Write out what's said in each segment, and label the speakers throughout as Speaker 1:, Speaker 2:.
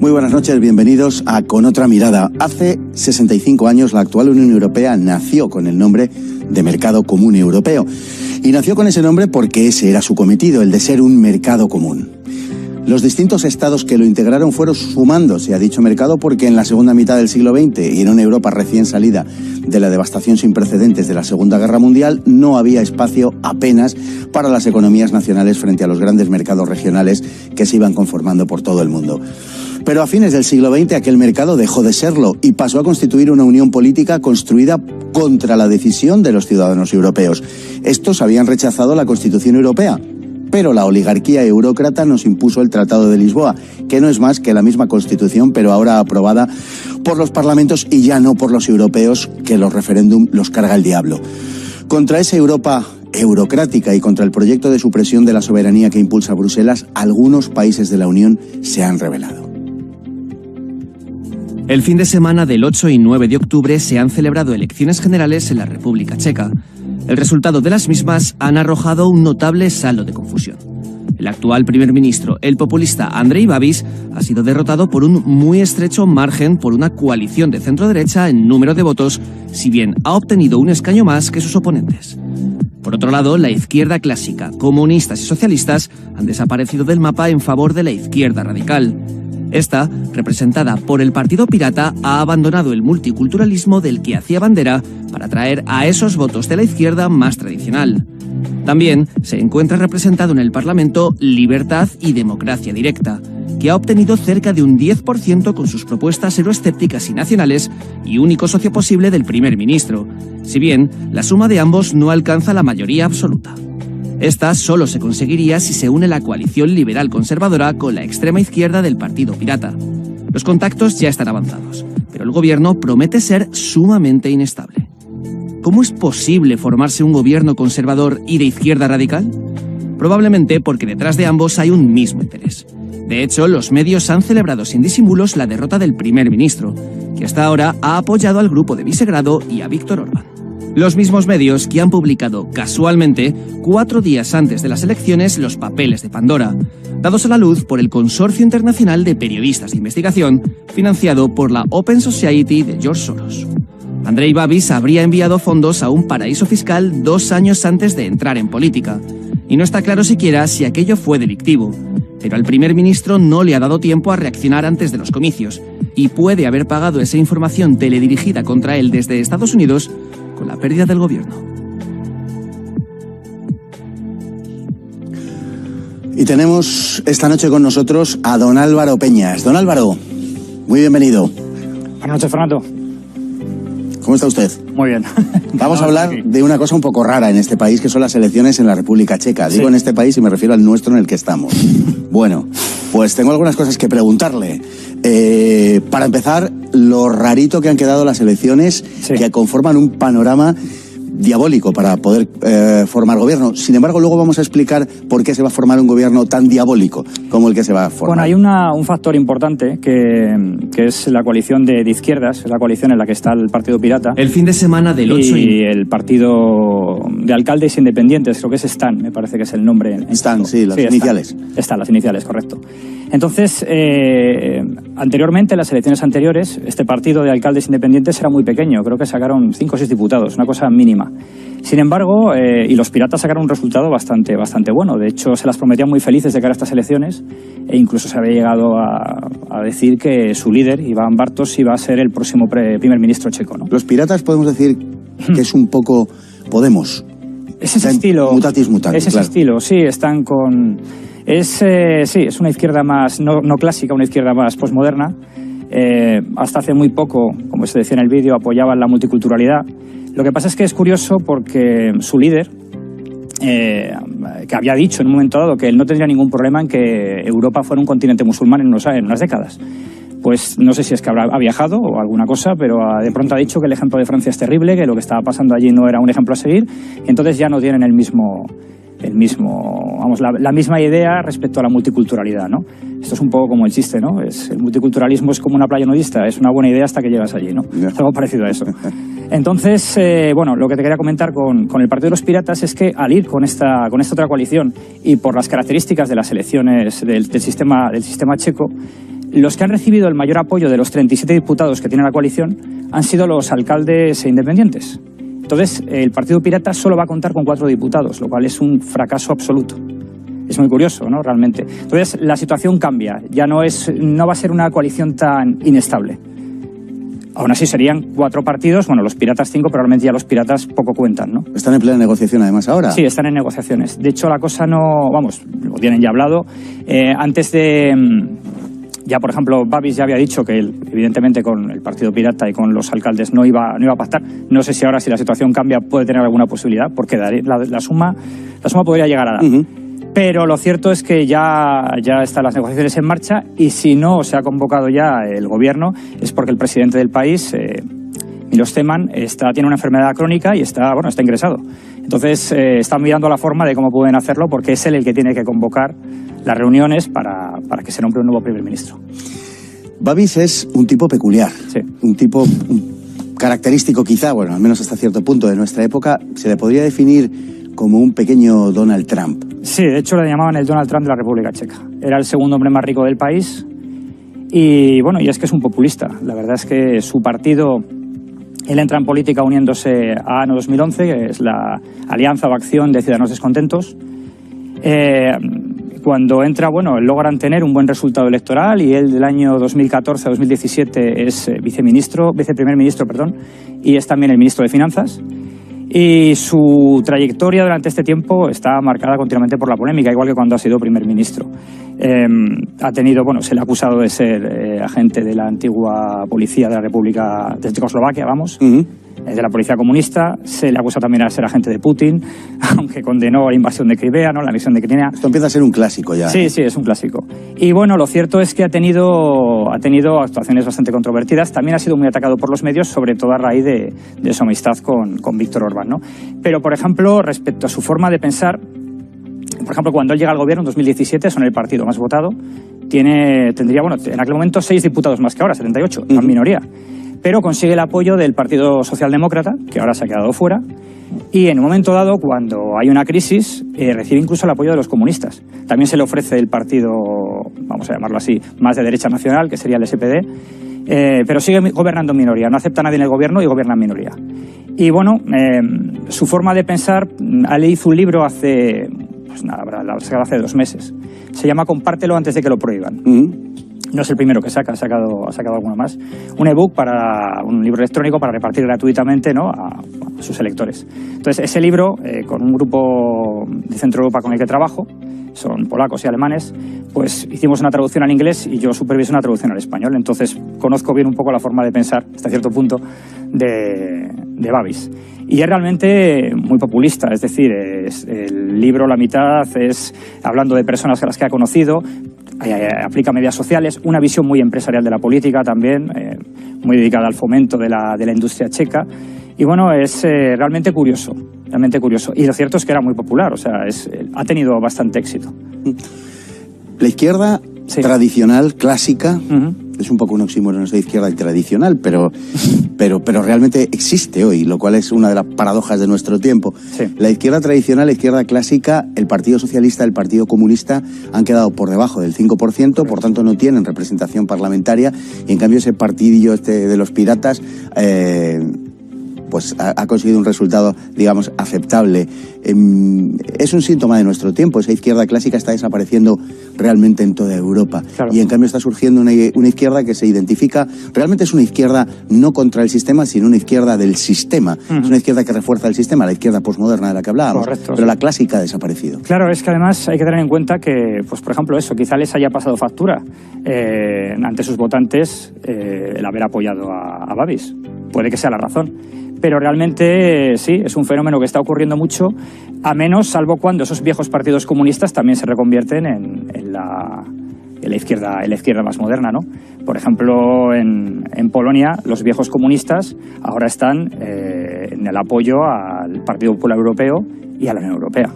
Speaker 1: Muy buenas noches, bienvenidos a Con Otra Mirada. Hace 65 años la actual Unión Europea nació con el nombre de Mercado Común Europeo. Y nació con ese nombre porque ese era su cometido, el de ser un mercado común. Los distintos estados que lo integraron fueron sumándose a dicho mercado porque en la segunda mitad del siglo XX y en una Europa recién salida de la devastación sin precedentes de la Segunda Guerra Mundial no había espacio apenas para las economías nacionales frente a los grandes mercados regionales que se iban conformando por todo el mundo. Pero a fines del siglo XX aquel mercado dejó de serlo y pasó a constituir una unión política construida contra la decisión de los ciudadanos europeos. Estos habían rechazado la Constitución Europea, pero la oligarquía eurócrata nos impuso el Tratado de Lisboa, que no es más que la misma Constitución, pero ahora aprobada por los parlamentos y ya no por los europeos, que los referéndum los carga el diablo. Contra esa Europa eurocrática y contra el proyecto de supresión de la soberanía que impulsa Bruselas, algunos países de la Unión se han rebelado.
Speaker 2: El fin de semana del 8 y 9 de octubre se han celebrado elecciones generales en la República Checa. El resultado de las mismas han arrojado un notable saldo de confusión. El actual primer ministro, el populista Andrej Babis, ha sido derrotado por un muy estrecho margen por una coalición de centro-derecha en número de votos, si bien ha obtenido un escaño más que sus oponentes. Por otro lado, la izquierda clásica, comunistas y socialistas, han desaparecido del mapa en favor de la izquierda radical. Esta, representada por el Partido Pirata, ha abandonado el multiculturalismo del que hacía bandera para atraer a esos votos de la izquierda más tradicional. También se encuentra representado en el Parlamento Libertad y Democracia Directa, que ha obtenido cerca de un 10% con sus propuestas euroescépticas y nacionales y único socio posible del primer ministro, si bien la suma de ambos no alcanza la mayoría absoluta. Esta solo se conseguiría si se une la coalición liberal conservadora con la extrema izquierda del Partido Pirata. Los contactos ya están avanzados, pero el gobierno promete ser sumamente inestable. ¿Cómo es posible formarse un gobierno conservador y de izquierda radical? Probablemente porque detrás de ambos hay un mismo interés. De hecho, los medios han celebrado sin disimulos la derrota del primer ministro, que hasta ahora ha apoyado al grupo de Visegrado y a Víktor Orbán. Los mismos medios que han publicado casualmente 4 días antes de las elecciones los papeles de Pandora, dados a la luz por el Consorcio Internacional de Periodistas de Investigación, financiado por la Open Society de George Soros. Andrej Babis habría enviado fondos a un paraíso fiscal 2 años antes de entrar en política, y no está claro siquiera si aquello fue delictivo, pero al primer ministro no le ha dado tiempo a reaccionar antes de los comicios, y puede haber pagado esa información teledirigida contra él desde Estados Unidos con la pérdida del gobierno.
Speaker 1: Y tenemos esta noche con nosotros a don Álvaro Peñas. Don Álvaro, muy bienvenido.
Speaker 3: Buenas noches, Fernando.
Speaker 1: ¿Cómo está usted?
Speaker 3: Muy bien.
Speaker 1: Vamos a hablar de una cosa un poco rara en este país, que son las elecciones en la República Checa. Digo en este país y me refiero al nuestro en el que estamos. Bueno, pues tengo algunas cosas que preguntarle. Para empezar, lo rarito que han quedado las elecciones, que conforman un panorama diabólico para poder formar gobierno. Sin embargo, luego vamos a explicar por qué se va a formar un gobierno tan diabólico como el que se va a formar.
Speaker 3: Bueno, hay un factor importante que es la coalición de izquierdas, es la coalición en la que está el Partido Pirata.
Speaker 2: El fin de semana del 8
Speaker 3: y el Partido de Alcaldes Independientes, creo que es STAN, me parece que es el nombre.
Speaker 1: STAN, sí, las iniciales.
Speaker 3: Están las iniciales, correcto. Entonces, anteriormente, en las elecciones anteriores, este partido de alcaldes independientes era muy pequeño, creo que sacaron 5 o 6 diputados, una cosa mínima. Sin embargo, y los piratas sacaron un resultado bastante bueno. De hecho, se las prometían muy felices de cara a estas elecciones e incluso se había llegado a decir que su líder, Iván Bartos, iba a ser el próximo primer ministro checo, ¿no?
Speaker 1: Los piratas podemos decir que es un poco Podemos.
Speaker 3: Es ese estilo.
Speaker 1: Mutatis mutandis,
Speaker 3: ese estilo, sí, están con... Es una izquierda más, no clásica, una izquierda más posmoderna. Hasta hace muy poco, como se decía en el vídeo, apoyaban la multiculturalidad. Lo que pasa es que es curioso porque su líder, que había dicho en un momento dado que él no tendría ningún problema en que Europa fuera un continente musulmán en unas décadas. Pues no sé si es que ha viajado o alguna cosa, pero de pronto ha dicho que el ejemplo de Francia es terrible, que lo que estaba pasando allí no era un ejemplo a seguir, y entonces ya no tienen la misma idea respecto a la multiculturalidad, ¿no? Esto es un poco como el chiste, ¿no? El multiculturalismo es como una playa nudista, es una buena idea hasta que llegas allí, ¿no? Es algo parecido a eso. Entonces, bueno, lo que te quería comentar con el Partido de los Piratas es que al ir con esta otra coalición y por las características de las elecciones del sistema checo, Los que han recibido el mayor apoyo de los 37 diputados que tiene la coalición han sido los alcaldes independientes. Entonces, el Partido Pirata solo va a contar con 4 diputados, lo cual es un fracaso absoluto. Es muy curioso, ¿no? Realmente. Entonces, la situación cambia. Ya no va a ser una coalición tan inestable. Aún así serían 4 partidos, bueno, los piratas 5, pero realmente ya los piratas poco cuentan, ¿no?
Speaker 1: ¿Están en plena negociación además ahora?
Speaker 3: Sí, están en negociaciones. De hecho, la cosa no... Vamos, lo tienen ya hablado. Antes de... Ya, por ejemplo, Babis ya había dicho que él, evidentemente, con el Partido Pirata y con los alcaldes no iba a pactar. No sé si ahora, si la situación cambia, puede tener alguna posibilidad, porque la suma podría llegar a dar. Pero lo cierto es que ya están las negociaciones en marcha y si no se ha convocado ya el gobierno es porque el presidente del país, Miloš Zeman, tiene una enfermedad crónica y está ingresado. Entonces están mirando la forma de cómo pueden hacerlo porque es él el que tiene que convocar las reuniones para que se nombre un nuevo primer ministro.
Speaker 1: Babis es un tipo peculiar,
Speaker 3: sí.
Speaker 1: Un tipo característico quizá, bueno, al menos hasta cierto punto de nuestra época, se le podría definir como un pequeño Donald Trump.
Speaker 3: Sí, de hecho le llamaban el Donald Trump de la República Checa. Era el segundo hombre más rico del país y bueno, y es que es un populista. La verdad es que su partido, él entra en política uniéndose a ANO 2011, que es la Alianza o Acción de Ciudadanos Descontentos. Cuando entra, bueno, logran tener un buen resultado electoral y él del año 2014 a 2017 es viceprimer ministro, y es también el ministro de Finanzas. Y su trayectoria durante este tiempo está marcada continuamente por la polémica, igual que cuando ha sido primer ministro. Ha tenido, bueno, se le ha acusado de ser agente de la antigua policía de la República de Checoslovaquia, de la policía comunista. Se le acusa también de ser agente de Putin, aunque condenó la invasión de Crimea, ¿no? La misión de Crimea.
Speaker 1: Esto empieza a ser un clásico ya.
Speaker 3: Sí, sí, es un clásico. Y bueno, lo cierto es que ha tenido actuaciones bastante controvertidas. También ha sido muy atacado por los medios, sobre todo a raíz de su amistad con Víctor Orbán, ¿no? Pero, por ejemplo, respecto a su forma de pensar, por ejemplo, cuando él llega al gobierno en 2017, son el partido más votado, tendría, bueno, en aquel momento 6 diputados más que ahora, 78, en minoría. Pero consigue el apoyo del Partido Socialdemócrata, que ahora se ha quedado fuera, y en un momento dado, cuando hay una crisis, recibe incluso el apoyo de los comunistas. También se le ofrece el partido, vamos a llamarlo así, más de derecha nacional, que sería el SPD, pero sigue gobernando en minoría, no acepta a nadie en el gobierno y gobierna en minoría. Y bueno, su forma de pensar, él hizo un libro hace 2 meses. Se llama Compártelo antes de que lo prohíban. No es el primero que saca, ha sacado alguno más. Un ebook un libro electrónico para repartir gratuitamente, ¿no?, a sus electores. Entonces, ese libro, con un grupo de Centro Europa con el que trabajo, son polacos y alemanes, pues hicimos una traducción al inglés y yo supervisé una traducción al español. Entonces, conozco bien un poco la forma de pensar, hasta cierto punto, de Babis. Y es realmente muy populista, es decir, el libro, la mitad, es hablando de personas a las que ha conocido, aplica medidas sociales, una visión muy empresarial de la política también, muy dedicada al fomento de la industria checa. Y bueno, es realmente curioso. Y lo cierto es que era muy popular, o sea, ha tenido bastante éxito.
Speaker 1: La izquierda tradicional, clásica, es un poco un oxímoron de izquierda y tradicional, pero realmente existe hoy, lo cual es una de las paradojas de nuestro tiempo.
Speaker 3: Sí.
Speaker 1: La izquierda tradicional, la izquierda clásica, el Partido Socialista, el Partido Comunista han quedado por debajo del 5%, por tanto no tienen representación parlamentaria, y en cambio ese partidillo de los piratas pues ha conseguido un resultado, digamos, aceptable. Es un síntoma de nuestro tiempo. Esa izquierda clásica está desapareciendo realmente en toda Europa.
Speaker 3: Claro.
Speaker 1: Y en cambio está surgiendo una izquierda que se identifica, realmente es una izquierda no contra el sistema, sino una izquierda del sistema. Es una izquierda que refuerza el sistema, la izquierda posmoderna de la que hablábamos.
Speaker 3: Correcto,
Speaker 1: pero la clásica ha desaparecido.
Speaker 3: Claro, es que además hay que tener en cuenta que, pues por ejemplo, quizá les haya pasado factura ante sus votantes el haber apoyado a Babis. Puede que sea la razón. Pero realmente sí, es un fenómeno que está ocurriendo mucho, a menos salvo cuando esos viejos partidos comunistas también se reconvierten en la izquierda más moderna, ¿no? Por ejemplo, en Polonia, los viejos comunistas ahora están en el apoyo al Partido Popular Europeo y a la Unión Europea.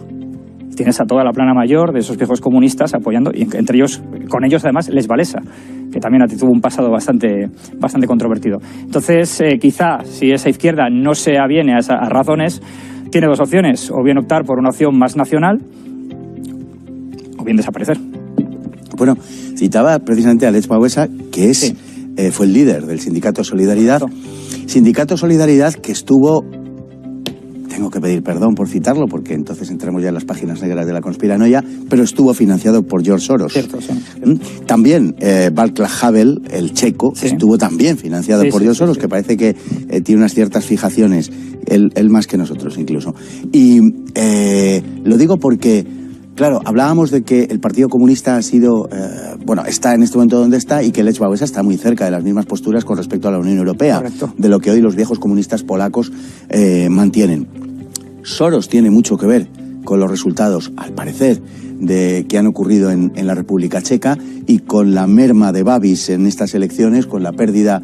Speaker 3: Tienes a toda la plana mayor de esos viejos comunistas apoyando, y entre ellos, con ellos además, Lech Walesa, que también tuvo un pasado bastante controvertido. Entonces, quizá, si esa izquierda no se aviene a esas razones, tiene 2 opciones, o bien optar por una opción más nacional, o bien desaparecer.
Speaker 1: Bueno, citaba precisamente a Lech Wałęsa, que es, fue el líder del Sindicato Solidaridad. Sindicato Solidaridad que estuvo... Tengo que pedir perdón por citarlo, porque entonces entramos ya en las páginas negras de la conspiranoia, pero estuvo financiado por George Soros.
Speaker 3: Cierto, sí.
Speaker 1: También Václav Havel, el checo, estuvo también financiado por George Soros, que parece que tiene unas ciertas fijaciones, él más que nosotros incluso. Y lo digo porque, claro, hablábamos de que el Partido Comunista ha sido, está en este momento donde está, y que Lech Wałęsa está muy cerca de las mismas posturas con respecto a la Unión Europea, de lo que hoy los viejos comunistas polacos mantienen. Soros tiene mucho que ver con los resultados, al parecer, que han ocurrido en la República Checa, y con la merma de Babiš en estas elecciones, con la pérdida,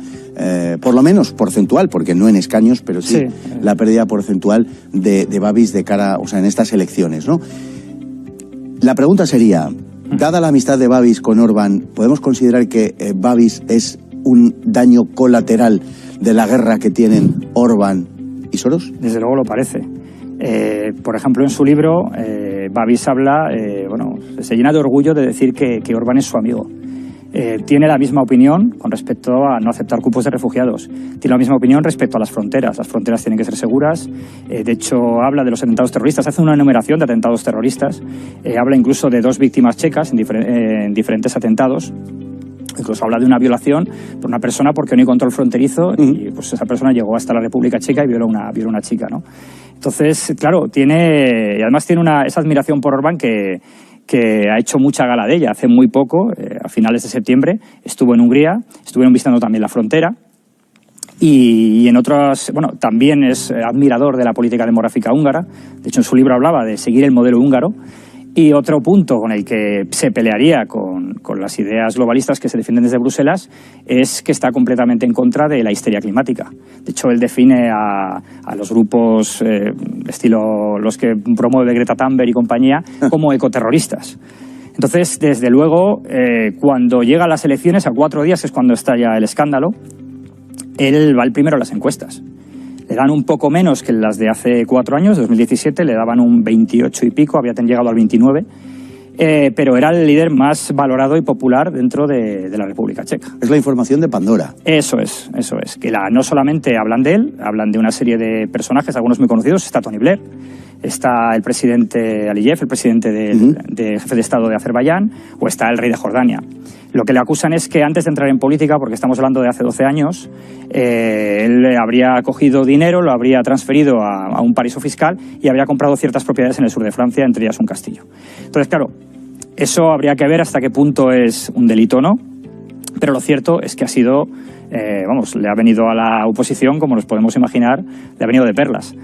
Speaker 1: por lo menos porcentual, porque no en escaños, pero sí la pérdida porcentual de Babiš de cara, en estas elecciones, ¿no? La pregunta sería, dada la amistad de Babiš con Orbán, ¿podemos considerar que Babiš es un daño colateral de la guerra que tienen Orbán y Soros?
Speaker 3: Desde luego lo parece. Por ejemplo, en su libro, Babiš habla, se llena de orgullo de decir que Orbán es su amigo. Tiene la misma opinión con respecto a no aceptar cupos de refugiados. Tiene la misma opinión respecto a las fronteras. Las fronteras tienen que ser seguras. De hecho, habla de los atentados terroristas. Hace una enumeración de atentados terroristas. Habla incluso de 2 víctimas checas en diferentes atentados. Incluso habla de una violación por una persona porque no hay control fronterizo y pues esa persona llegó hasta la República Checa y violó una chica, ¿no? Entonces, claro, además tiene esa admiración por Orbán que ha hecho mucha gala de ella. Hace muy poco, a finales de septiembre, estuvo en Hungría, estuvieron visitando también la frontera, y en otras, también es admirador de la política demográfica húngara. De hecho, en su libro hablaba de seguir el modelo húngaro. Y otro punto con el que se pelearía con las ideas globalistas que se defienden desde Bruselas es que está completamente en contra de la histeria climática. De hecho, él define a los grupos estilo los que promueve Greta Thunberg y compañía como ecoterroristas. Entonces, desde luego, cuando llegan las elecciones, a 4 días, es cuando estalla el escándalo, él va el primero a las encuestas. Le dan un poco menos que las de hace 4 años, 2017, le daban un 28 y pico, había llegado al 29, pero era el líder más valorado y popular dentro de la República Checa.
Speaker 1: Es la información de Pandora.
Speaker 3: Eso es, que no solamente hablan de él, hablan de una serie de personajes, algunos muy conocidos. Está Tony Blair, está el presidente Aliyev, el presidente de jefe de Estado de Azerbaiyán, o está el rey de Jordania. Lo que le acusan es que antes de entrar en política, porque estamos hablando de hace 12 años, él habría cogido dinero, lo habría transferido a un paraíso fiscal y habría comprado ciertas propiedades en el sur de Francia, entre ellas un castillo. Entonces, claro, eso habría que ver hasta qué punto es un delito o no, pero lo cierto es que ha sido, le ha venido a la oposición, como nos podemos imaginar, le ha venido de perlas.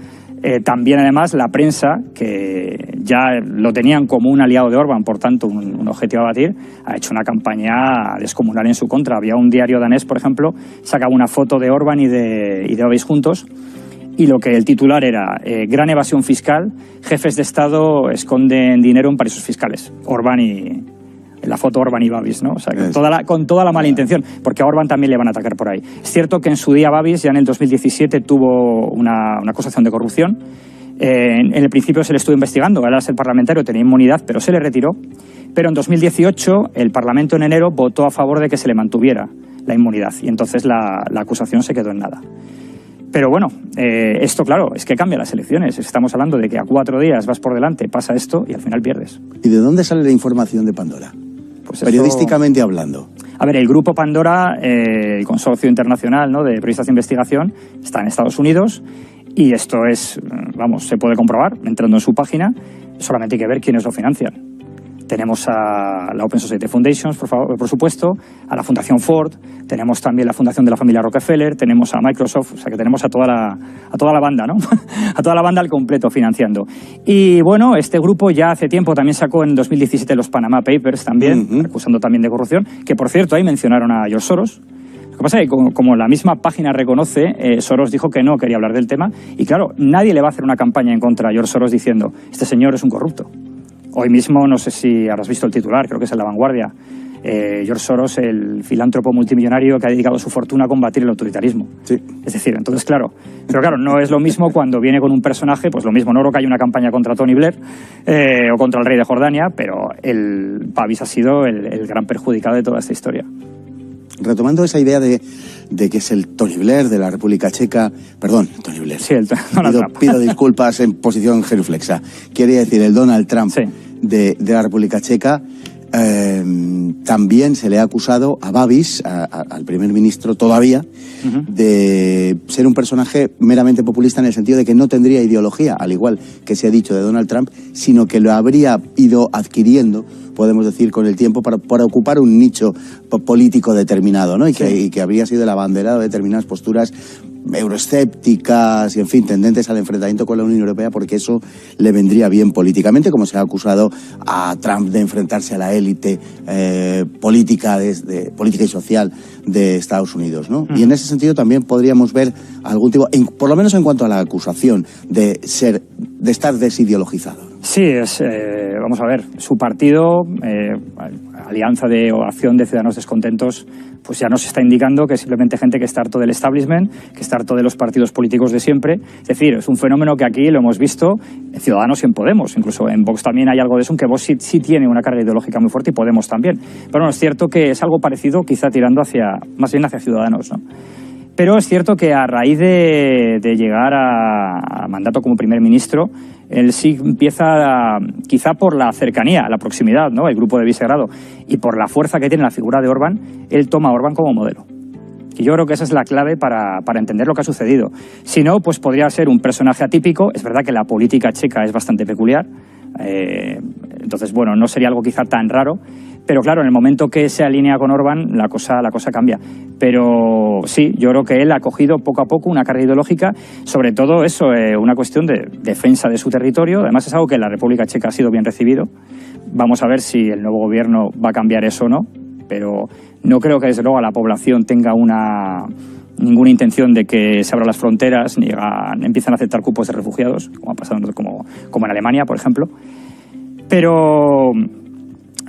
Speaker 3: También, además, la prensa, que ya lo tenían como un aliado de Orbán, por tanto, un objetivo a batir, ha hecho una campaña descomunal en su contra. Había un diario danés, por ejemplo, sacaba una foto de Orbán y de Babiš juntos, y lo que el titular era gran evasión fiscal, jefes de Estado esconden dinero en paraísos fiscales. Orbán y... la foto Orbán y Babiš, ¿no? O sea, con toda la mala intención, porque a Orbán también le van a atacar por ahí. Es cierto que en su día Babiš, ya en el 2017, tuvo una acusación de corrupción. En el principio se le estuvo investigando, era el parlamentario, tenía inmunidad, pero se le retiró. Pero en 2018, el Parlamento en enero votó a favor de que se le mantuviera la inmunidad, y entonces la acusación se quedó en nada. Pero bueno, esto, claro, es que cambia las elecciones. Estamos hablando de que a 4 días vas por delante, pasa esto y al final pierdes.
Speaker 1: ¿Y de dónde sale la información de Pandora? Pues periodísticamente hablando.
Speaker 3: A ver, el grupo Pandora, el consorcio internacional, ¿no?, de periodistas de investigación, está en Estados Unidos, y esto es, se puede comprobar entrando en su página. Solamente hay que ver quiénes lo financian. Tenemos a la Open Society Foundation, por supuesto, a la Fundación Ford, tenemos también la Fundación de la familia Rockefeller, tenemos a Microsoft, o sea que tenemos a toda la banda, ¿no? A toda la banda al completo financiando. Y bueno, este grupo ya hace tiempo también sacó en 2017 los Panama Papers también, acusando también de corrupción, que por cierto ahí mencionaron a George Soros. Lo que pasa es que como la misma página reconoce, Soros dijo que no quería hablar del tema, y claro, nadie le va a hacer una campaña en contra a George Soros diciendo, este señor es un corrupto. Hoy mismo, no sé si habrás visto el titular, creo que es en La Vanguardia, George Soros, el filántropo multimillonario que ha dedicado su fortuna a combatir el autoritarismo.
Speaker 1: Sí.
Speaker 3: Es decir, entonces, claro, pero claro, no es lo mismo cuando viene con un personaje, pues lo mismo, no creo que haya una campaña contra Tony Blair o contra el rey de Jordania, pero Babiš ha sido el gran perjudicado de toda esta historia.
Speaker 1: Retomando esa idea de que es el Tony Blair de la República Checa, perdón, Tony Blair,
Speaker 3: sí,
Speaker 1: pido disculpas en posición genuflexa, quería decir el Donald Trump, sí, de la República Checa. También se le ha acusado a Babiš, al primer ministro todavía, de ser un personaje meramente populista en el sentido de que no tendría ideología, al igual que se ha dicho de Donald Trump, sino que lo habría ido adquiriendo, podemos decir, con el tiempo para ocupar un nicho político determinado, ¿no? Y que habría sido el abanderado de determinadas posturas euroescépticas y, en fin, tendentes al enfrentamiento con la Unión Europea, porque eso le vendría bien políticamente, como se ha acusado a Trump de enfrentarse a la élite política y social de Estados Unidos, ¿no? Y en ese sentido también podríamos ver algún tipo, por lo menos en cuanto a la acusación de estar desideologizado.
Speaker 3: Sí, vamos a ver, su partido, Alianza de Acción de Ciudadanos Descontentos, pues ya nos está indicando que es simplemente gente que está harto del establishment, que está harto de los partidos políticos de siempre. Es decir, es un fenómeno que aquí lo hemos visto en Ciudadanos y en Podemos. Incluso en Vox también hay algo de eso, aunque Vox sí tiene una carga ideológica muy fuerte y Podemos también. Pero bueno, es cierto que es algo parecido, quizá tirando más bien hacia Ciudadanos, ¿no? Pero es cierto que a raíz de llegar a mandato como primer ministro, él sí empieza, quizá por la cercanía, la proximidad, ¿no? El grupo de Visegrado, y por la fuerza que tiene la figura de Orbán, él toma a Orbán como modelo. Y yo creo que esa es la clave para entender lo que ha sucedido. Si no, pues podría ser un personaje atípico. Es verdad que la política checa es bastante peculiar. Entonces, bueno, no sería algo quizá tan raro. Pero claro, en el momento que se alinea con Orbán, la cosa cambia. Pero sí, yo creo que él ha cogido poco a poco una carga ideológica, sobre todo eso, una cuestión de defensa de su territorio. Además es algo que en la República Checa ha sido bien recibido. Vamos a ver si el nuevo gobierno va a cambiar eso o no, pero no creo que desde luego la población tenga ninguna intención de que se abran las fronteras ni empiezan a aceptar cupos de refugiados, como ha pasado como en Alemania, por ejemplo. Pero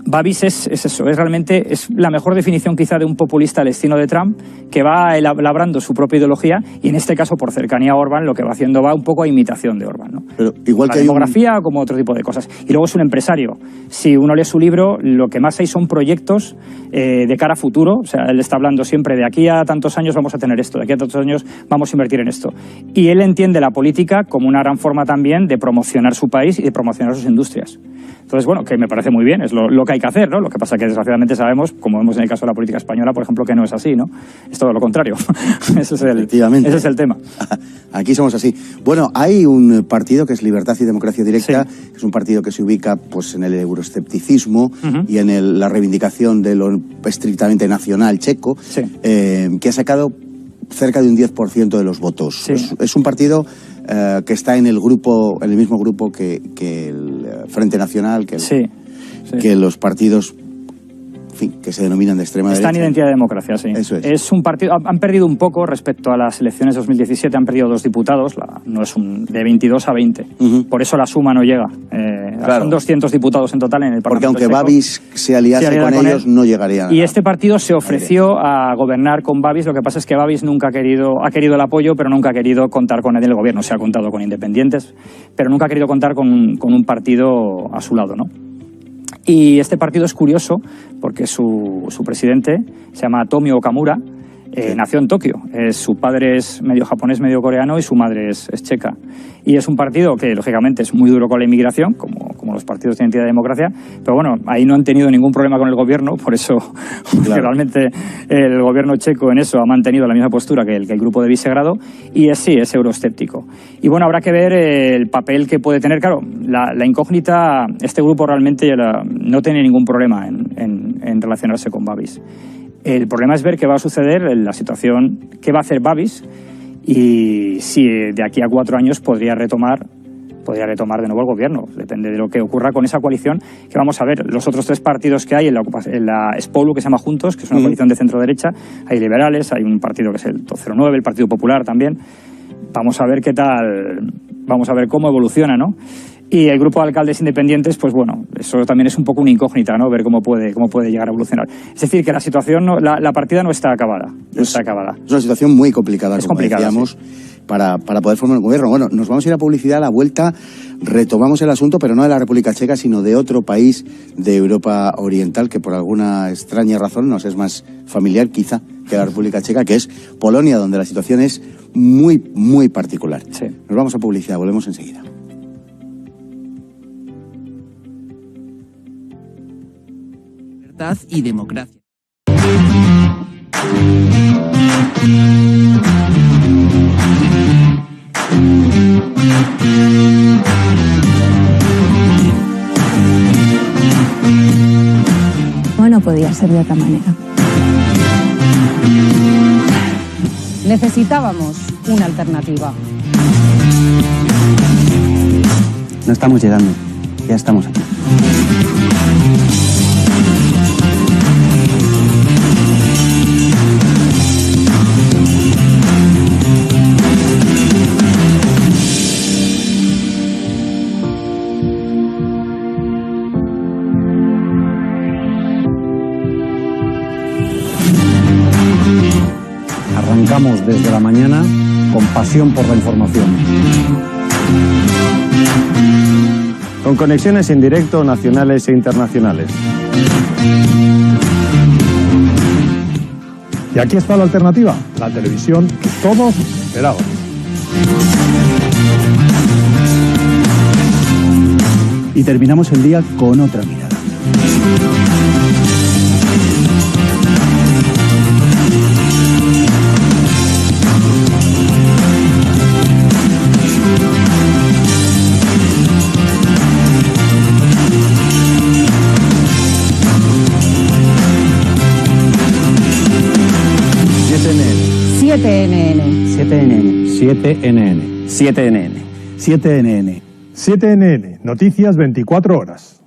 Speaker 3: Babiš es eso, realmente la mejor definición quizá de un populista al estilo de Trump, que va elaborando su propia ideología y en este caso por cercanía a Orbán lo que va haciendo va un poco a imitación de Orbán, ¿no?
Speaker 1: Pero igual
Speaker 3: la
Speaker 1: que
Speaker 3: demografía como otro tipo de cosas. Y luego es un empresario. Si uno lee su libro, lo que más hay son proyectos de cara a futuro. O sea, él está hablando siempre de aquí a tantos años vamos a tener esto, de aquí a tantos años vamos a invertir en esto. Y él entiende la política como una gran forma también de promocionar su país y de promocionar sus industrias. Entonces, bueno, que me parece muy bien, es lo que hay que hacer, ¿no? Lo que pasa es que desgraciadamente sabemos, como vemos en el caso de la política española, por ejemplo, que no es así, ¿no? Es todo lo contrario. Ese es el tema.
Speaker 1: Aquí somos así. Bueno, hay un partido que es Libertad y Democracia Directa, sí, que es un partido que se ubica pues en el euroescepticismo y en la reivindicación de lo estrictamente nacional checo, sí, que ha sacado cerca de un 10% de los votos. Sí. Es un partido que está en el mismo grupo que el Frente Nacional, que los partidos, en fin, que se denominan de extrema derecha.
Speaker 3: Está en Identidad de Democracia, sí.
Speaker 1: Eso es.
Speaker 3: Es un partido, han perdido un poco respecto a las elecciones de 2017, han perdido 2 diputados, no es de 22 a 20. Por eso la suma no llega. Claro. Son 200 diputados en total en el Parlamento.
Speaker 1: Porque aunque Babiš se aliase con ellos, no llegarían.
Speaker 3: Y este partido se ofreció a gobernar con Babiš. Lo que pasa es que Babiš nunca ha querido el apoyo, pero nunca ha querido contar con él en el gobierno. Se ha contado con independientes, pero nunca ha querido contar con un partido a su lado, ¿no? Y este partido es curioso porque su presidente se llama Tomio Okamura, nació en Tokio. Su padre es medio japonés, medio coreano y su madre es checa. Y es un partido que, lógicamente, es muy duro con la inmigración, como los partidos de Identidad de Democracia, pero bueno, ahí no han tenido ningún problema con el gobierno, por eso claro, realmente el gobierno checo en eso ha mantenido la misma postura que el grupo de Visegrado, y es euroescéptico. Y bueno, habrá que ver el papel que puede tener. Claro, la incógnita, este grupo realmente no tiene ningún problema en relacionarse con Babiš. El problema es ver qué va a suceder en la situación, qué va a hacer Babiš y si de aquí a 4 años podría retomar de nuevo el gobierno. Depende de lo que ocurra con esa coalición, que vamos a ver. Los otros 3 partidos que hay en la Spolu, que se llama Juntos, que es una coalición de centro-derecha, hay liberales, hay un partido que es el 09, el Partido Popular también. Vamos a ver qué tal, vamos a ver cómo evoluciona, ¿no? Y el grupo de alcaldes independientes, pues bueno, eso también es un poco una incógnita, ¿no? Ver cómo puede llegar a evolucionar. Es decir, que la situación, la partida no está acabada.
Speaker 1: Es una situación muy complicada,
Speaker 3: es
Speaker 1: como
Speaker 3: complicada,
Speaker 1: decíamos,
Speaker 3: sí.
Speaker 1: para poder formar un gobierno. Bueno, nos vamos a ir a publicidad. A la vuelta retomamos el asunto, pero no de la República Checa, sino de otro país de Europa Oriental que por alguna extraña razón nos es más familiar quizá que la República Checa, que es Polonia, donde la situación es muy, muy particular.
Speaker 3: Sí.
Speaker 1: Nos vamos a publicidad, volvemos enseguida.
Speaker 2: Libertad y democracia.
Speaker 4: No podía ser de otra manera.
Speaker 5: Necesitábamos una alternativa.
Speaker 6: No estamos llegando, ya estamos aquí.
Speaker 7: Arrancamos desde la mañana con pasión por la información. Con conexiones en directo nacionales e internacionales. Y aquí está la alternativa, la televisión que todos esperábamos.
Speaker 6: Y terminamos el día con otra mirada.
Speaker 7: CNN, noticias 24 horas.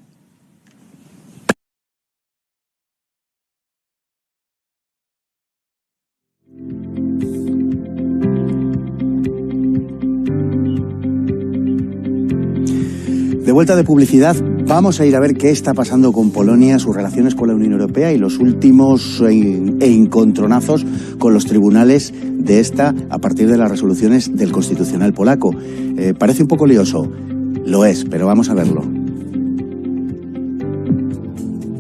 Speaker 1: De vuelta de publicidad, vamos a ir a ver qué está pasando con Polonia, sus relaciones con la Unión Europea y los últimos encontronazos con los tribunales de esta a partir de las resoluciones del Constitucional polaco. Parece un poco lioso, lo es, pero vamos a verlo.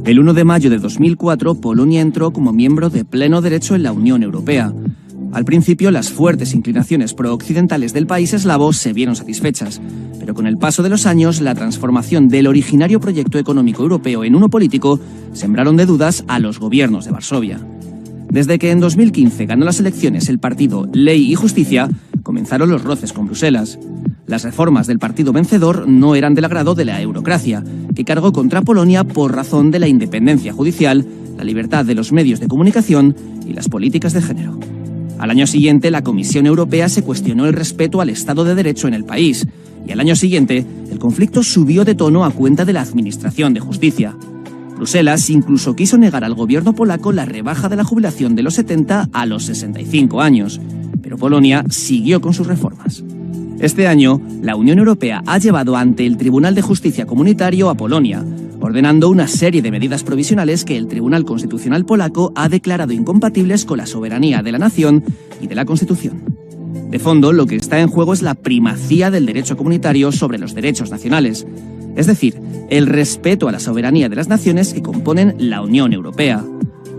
Speaker 2: El 1 de mayo de 2004, Polonia entró como miembro de pleno derecho en la Unión Europea. Al principio, las fuertes inclinaciones pro-occidentales del país eslavo se vieron satisfechas, pero con el paso de los años, la transformación del originario proyecto económico europeo en uno político sembraron de dudas a los gobiernos de Varsovia. Desde que en 2015 ganó las elecciones el partido Ley y Justicia, comenzaron los roces con Bruselas. Las reformas del partido vencedor no eran del agrado de la eurocracia, que cargó contra Polonia por razón de la independencia judicial, la libertad de los medios de comunicación y las políticas de género. Al año siguiente, la Comisión Europea se cuestionó el respeto al Estado de Derecho en el país, y al año siguiente, el conflicto subió de tono a cuenta de la Administración de Justicia. Bruselas incluso quiso negar al gobierno polaco la rebaja de la jubilación de los 70 a los 65 años, pero Polonia siguió con sus reformas. Este año, la Unión Europea ha llevado ante el Tribunal de Justicia Comunitario a Polonia, ordenando una serie de medidas provisionales que el Tribunal Constitucional polaco ha declarado incompatibles con la soberanía de la nación y de la Constitución. De fondo, lo que está en juego es la primacía del derecho comunitario sobre los derechos nacionales, es decir, el respeto a la soberanía de las naciones que componen la Unión Europea.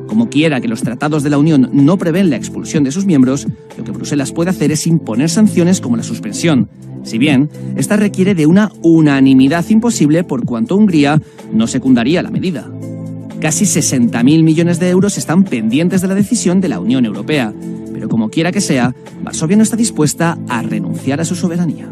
Speaker 2: Como quiera que los tratados de la Unión no prevén la expulsión de sus miembros, lo que Bruselas puede hacer es imponer sanciones como la suspensión, si bien esta requiere de una unanimidad imposible por cuanto Hungría no secundaría la medida. Casi 60.000 millones de euros están pendientes de la decisión de la Unión Europea, pero como quiera que sea, Varsovia no está dispuesta a renunciar a su soberanía.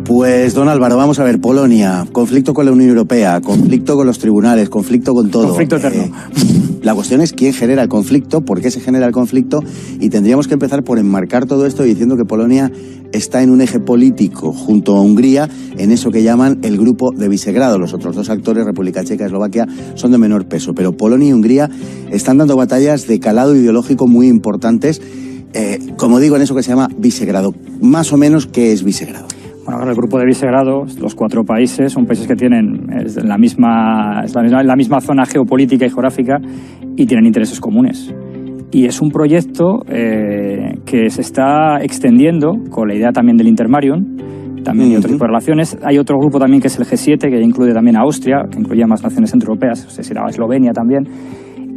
Speaker 1: Pues, don Álvaro, vamos a ver, Polonia, conflicto con la Unión Europea, conflicto con los tribunales, conflicto con todo.
Speaker 3: Conflicto eterno.
Speaker 1: La cuestión es quién genera el conflicto, por qué se genera el conflicto, y tendríamos que empezar por enmarcar todo esto diciendo que Polonia está en un eje político junto a Hungría en eso que llaman el Grupo de Visegrado. Los otros dos actores, República Checa y Eslovaquia, son de menor peso, pero Polonia y Hungría están dando batallas de calado ideológico muy importantes como digo, en eso que se llama Visegrado. Más o menos, ¿qué es Visegrado?
Speaker 3: Bueno, ahora el grupo de Visegrado, los 4 países, son países que tienen la misma zona geopolítica y geográfica y tienen intereses comunes. Y es un proyecto que se está extendiendo con la idea también del Intermarium, también hay otro tipo de relaciones. Hay otro grupo también que es el G7, que incluye también a Austria, que incluye más naciones centroeuropeas, no sé si era Eslovenia también.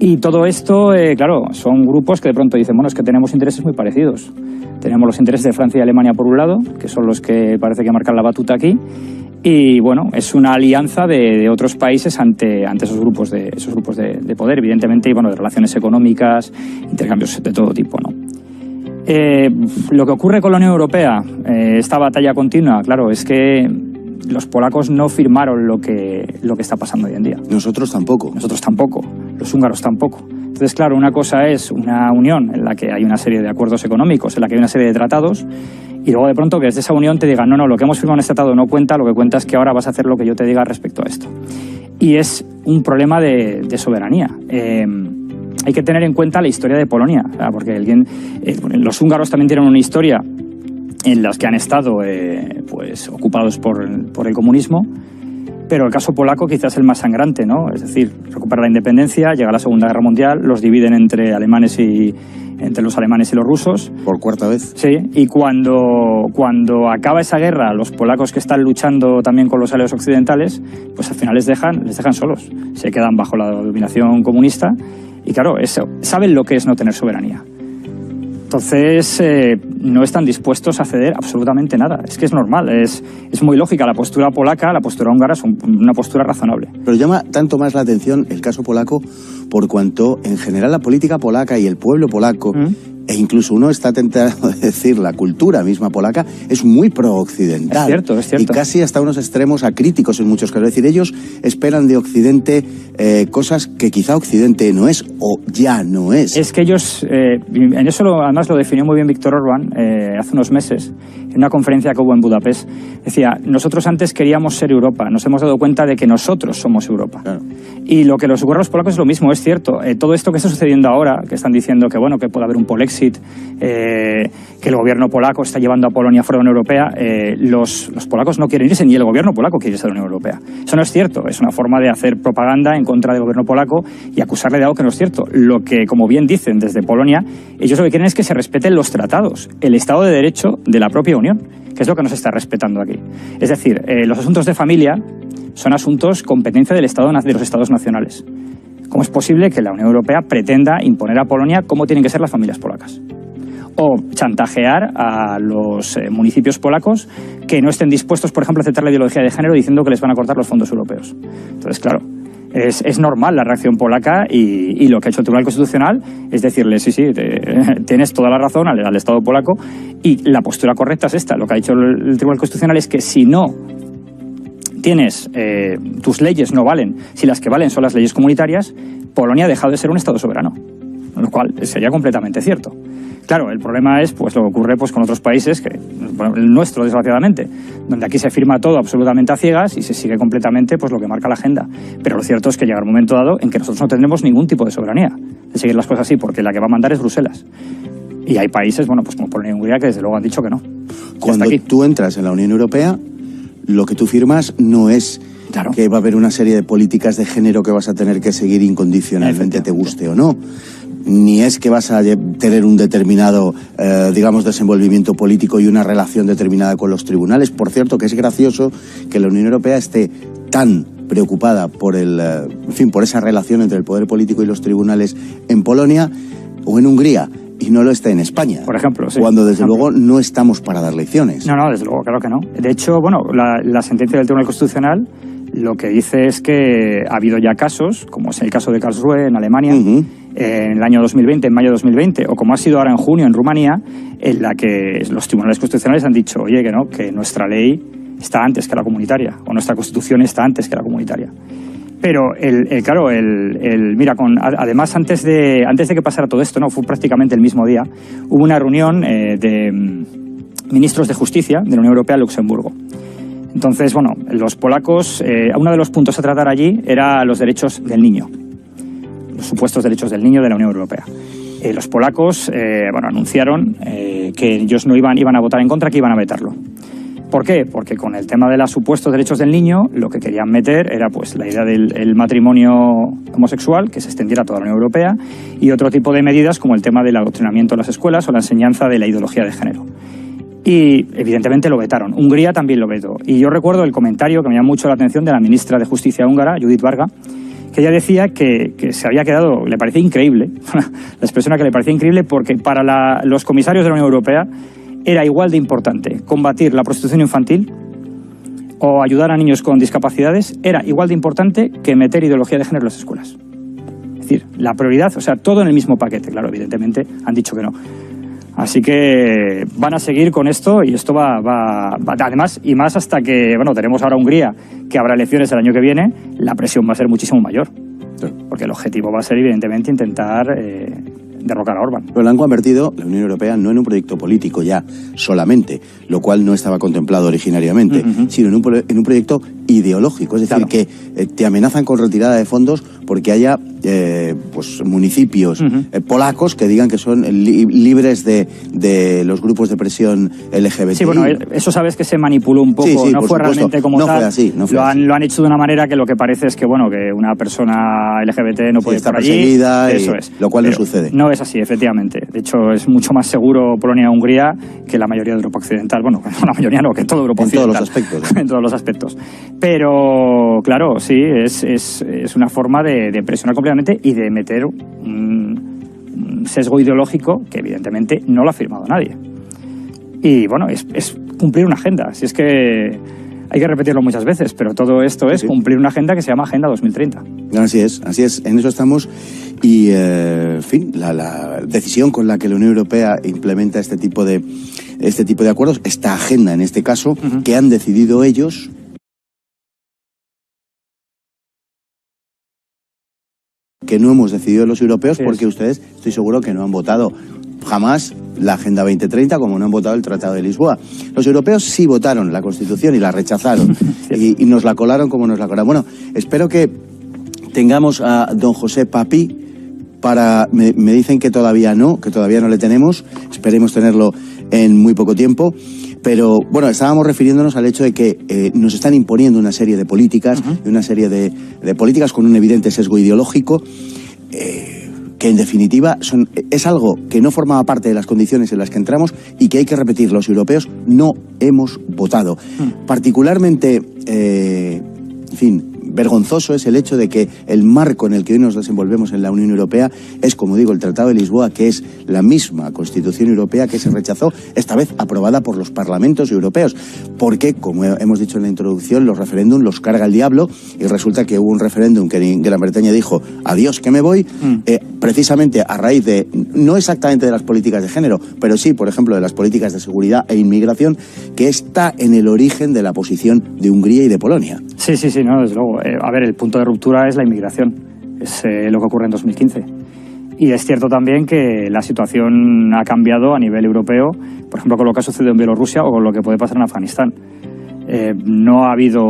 Speaker 3: Y todo esto, claro, son grupos que de pronto dicen, bueno, es que tenemos intereses muy parecidos. Tenemos los intereses de Francia y Alemania por un lado, que son los que parece que marcan la batuta aquí, y bueno, es una alianza de otros países ante esos grupos de poder, evidentemente, y bueno, de relaciones económicas, intercambios de todo tipo, ¿no? Lo que ocurre con la Unión Europea, esta batalla continua, claro, es que los polacos no firmaron lo que está pasando hoy en día.
Speaker 1: Nosotros tampoco.
Speaker 3: Nosotros tampoco, los húngaros tampoco. Entonces, claro, una cosa es una unión en la que hay una serie de acuerdos económicos, en la que hay una serie de tratados, y luego de pronto que desde esa unión te digan, no, lo que hemos firmado en este tratado no cuenta, lo que cuenta es que ahora vas a hacer lo que yo te diga respecto a esto. Y es un problema de soberanía. Hay que tener en cuenta la historia de Polonia, porque los húngaros también tienen una historia en las que han estado pues ocupados por el comunismo, pero el caso polaco quizás es el más sangrante, ¿no? Es decir, recupera la independencia, llega la Segunda Guerra Mundial, los dividen entre los alemanes y los rusos.
Speaker 1: ¿Por cuarta vez?
Speaker 3: Sí, y cuando acaba esa guerra, los polacos que están luchando también con los aliados occidentales, pues al final les dejan solos, se quedan bajo la dominación comunista y claro, saben lo que es no tener soberanía. Entonces, no están dispuestos a ceder absolutamente nada. Es que es normal, es muy lógica. La postura polaca, la postura húngara es una postura razonable.
Speaker 1: Pero llama tanto más la atención el caso polaco por cuanto, en general, la política polaca y el pueblo polaco, e incluso uno está tentado de decir la cultura misma polaca, es muy pro-occidental.
Speaker 3: Es cierto.
Speaker 1: Y casi hasta unos extremos acríticos en muchos casos. Es decir, ellos esperan de Occidente cosas que quizá Occidente no es o ya no es.
Speaker 3: Es que ellos, en eso además lo definió muy bien Viktor Orbán hace unos meses, en una conferencia que hubo en Budapest. Decía, nosotros antes queríamos ser Europa, nos hemos dado cuenta de que nosotros somos Europa.
Speaker 1: Claro.
Speaker 3: Y lo que les ocurre a los polacos es lo mismo, es cierto. Todo esto que está sucediendo ahora, que están diciendo que bueno, que puede haber un Polexit, que el gobierno polaco está llevando a Polonia fuera de la Unión Europea, los polacos no quieren irse, ni el gobierno polaco quiere irse de la Unión Europea. Eso no es cierto, es una forma de hacer propaganda en contra del gobierno polaco y acusarle de algo que no es cierto. Lo que, como bien dicen desde Polonia, ellos lo que quieren es que se respeten los tratados, el Estado de Derecho de la propia Unión, que es lo que nos está respetando aquí. Es decir, los asuntos de familia son asuntos competencia de los Estados nacionales. ¿Cómo es posible que la Unión Europea pretenda imponer a Polonia cómo tienen que ser las familias polacas? O chantajear a los municipios polacos que no estén dispuestos, por ejemplo, a aceptar la ideología de género diciendo que les van a cortar los fondos europeos. Entonces, claro, es normal la reacción polaca y lo que ha hecho el Tribunal Constitucional es decirle, sí, tienes toda la razón al Estado polaco y la postura correcta es esta. Lo que ha dicho el Tribunal Constitucional es que si no tienes, tus leyes no valen, si las que valen son las leyes comunitarias, Polonia ha dejado de ser un Estado soberano, lo cual sería completamente cierto. Claro, el problema es pues lo que ocurre pues con otros países, el nuestro desgraciadamente, donde aquí se firma todo absolutamente a ciegas y se sigue completamente pues lo que marca la agenda. Pero lo cierto es que llega un momento dado en que nosotros no tendremos ningún tipo de soberanía de seguir las cosas así, porque la que va a mandar es Bruselas. Y hay países, bueno, pues como Polonia y Hungría, que desde luego han dicho que no.
Speaker 1: Cuando tú entras en la Unión Europea, lo que tú firmas no es que va a haber una serie de políticas de género que vas a tener que seguir incondicionalmente, te guste o no. Ni es que vas a tener un determinado, digamos, desenvolvimiento político y una relación determinada con los tribunales. Por cierto, que es gracioso que la Unión Europea esté tan preocupada por por esa relación entre el poder político y los tribunales en Polonia o en Hungría, y no lo esté en España.
Speaker 3: Por ejemplo, sí.
Speaker 1: Cuando, desde luego, no estamos para dar lecciones.
Speaker 3: No, desde luego, claro que no. De hecho, bueno, la sentencia del Tribunal Constitucional lo que dice es que ha habido ya casos, como es el caso de Karlsruhe en Alemania, en el año 2020, en mayo de 2020, o como ha sido ahora en junio en Rumanía, en la que los tribunales constitucionales han dicho, oye, que no, que nuestra ley está antes que la comunitaria, o nuestra Constitución está antes que la comunitaria. Pero, mira, además, antes de que pasara todo esto, no fue prácticamente el mismo día, hubo una reunión de ministros de Justicia de la Unión Europea en Luxemburgo. Entonces, bueno, los polacos, uno de los puntos a tratar allí era los derechos del niño, los supuestos derechos del niño de la Unión Europea. Los polacos anunciaron que ellos no iban a votar en contra, que iban a vetarlo. ¿Por qué? Porque con el tema de los supuestos derechos del niño, lo que querían meter era pues la idea del matrimonio homosexual, que se extendiera a toda la Unión Europea, y otro tipo de medidas como el tema del adoctrinamiento en las escuelas o la enseñanza de la ideología de género. Y evidentemente lo vetaron. Hungría también lo vetó. Y yo recuerdo el comentario que me llamó mucho la atención de la ministra de Justicia húngara, Judith Varga, que ella decía que se había quedado, le parecía increíble, la expresión que le parecía increíble, porque para los comisarios de la Unión Europea era igual de importante combatir la prostitución infantil o ayudar a niños con discapacidades, era igual de importante que meter ideología de género en las escuelas. Es decir, la prioridad, o sea, todo en el mismo paquete. Claro, evidentemente han dicho que no. Así que van a seguir con esto y esto va además, y más hasta que, tenemos ahora Hungría, que habrá elecciones el año que viene, la presión va a ser muchísimo mayor. Sí. Porque el objetivo va a ser, evidentemente, intentar derrocar a Orbán.
Speaker 1: Pero lo han convertido, la Unión Europea, no en un proyecto político ya solamente, lo cual no estaba contemplado originariamente, sino en un proyecto ideológico. Es decir, que te amenazan con retirada de fondos porque haya municipios polacos que digan que son libres de los grupos de presión LGBT.
Speaker 3: Sí, eso sabes que se manipuló un poco,
Speaker 1: sí,
Speaker 3: no fue realmente como
Speaker 1: no
Speaker 3: tal.
Speaker 1: Fue así, no fue
Speaker 3: lo han hecho de una manera que lo que parece es que, que una persona LGBT no puede estar allí.
Speaker 1: Perseguida,
Speaker 3: eso es.
Speaker 1: Lo cual no sucede.
Speaker 3: No es así, efectivamente. De hecho, es mucho más seguro Polonia-Hungría que la mayoría de Europa Occidental. Bueno, la mayoría no, que toda Europa Occidental.
Speaker 1: En todos los aspectos.
Speaker 3: En todos los aspectos. Pero, claro, sí, es una forma de presionar completamente y de meter un sesgo ideológico que evidentemente no lo ha firmado nadie. Y es cumplir una agenda. Si es que hay que repetirlo muchas veces, pero todo esto es cumplir una agenda que se llama Agenda 2030.
Speaker 1: Así es, en eso estamos. Y, en fin, la decisión con la que la Unión Europea implementa este tipo de acuerdos, esta agenda en este caso, que han decidido ellos, que no hemos decidido los europeos, porque ustedes, estoy seguro que no han votado jamás la Agenda 2030 como no han votado el Tratado de Lisboa. Los europeos sí votaron la Constitución y la rechazaron y nos la colaron como nos la colaron. Bueno, espero que tengamos a don José Papí me dicen que todavía no le tenemos, esperemos tenerlo en muy poco tiempo. Pero, estábamos refiriéndonos al hecho de que nos están imponiendo una serie de políticas, una serie de políticas con un evidente sesgo ideológico, que en definitiva es algo que no formaba parte de las condiciones en las que entramos y que hay que repetir, los europeos no hemos votado. Particularmente, vergonzoso es el hecho de que el marco en el que hoy nos desenvolvemos en la Unión Europea es, como digo, el Tratado de Lisboa, que es la misma Constitución Europea que se rechazó, esta vez aprobada por los parlamentos europeos, porque, como hemos dicho en la introducción, los referéndums los carga el diablo, y resulta que hubo un referéndum que Gran Bretaña dijo, adiós que me voy, precisamente a raíz de, no exactamente de las políticas de género, pero sí, por ejemplo, de las políticas de seguridad e inmigración, que está en el origen de la posición de Hungría y de Polonia.
Speaker 3: Sí, no, desde luego. El punto de ruptura es la inmigración, es lo que ocurre en 2015. Y es cierto también que la situación ha cambiado a nivel europeo, por ejemplo, con lo que ha sucedido en Bielorrusia o con lo que puede pasar en Afganistán. No ha habido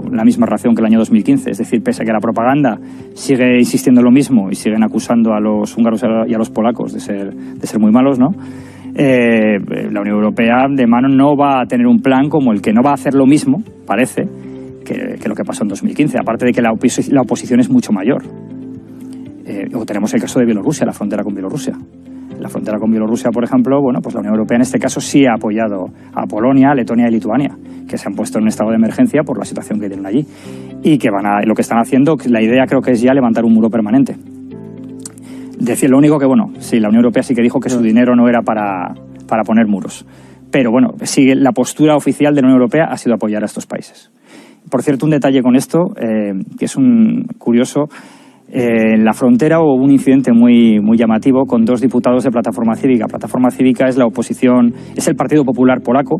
Speaker 3: la misma reacción que el año 2015, es decir, pese a que la propaganda sigue insistiendo en lo mismo y siguen acusando a los húngaros y a los polacos de ser muy malos, ¿no? La Unión Europea de mano no va a tener un plan como el que no va a hacer lo mismo, parece, que lo que pasó en 2015, aparte de que la oposición es mucho mayor. O tenemos el caso de Bielorrusia, la frontera con Bielorrusia. La frontera con Bielorrusia, por ejemplo, pues la Unión Europea en este caso sí ha apoyado a Polonia, Letonia y Lituania, que se han puesto en un estado de emergencia por la situación que tienen allí. Y que lo que están haciendo, la idea creo que es ya levantar un muro permanente. Decir lo único que, sí, la Unión Europea sí que dijo que su dinero no era para poner muros. Pero sigue la postura oficial de la Unión Europea ha sido apoyar a estos países. Por cierto, un detalle con esto, que es un curioso, en la frontera hubo un incidente muy llamativo con dos diputados de Plataforma Cívica. Plataforma Cívica es la oposición, es el Partido Popular polaco,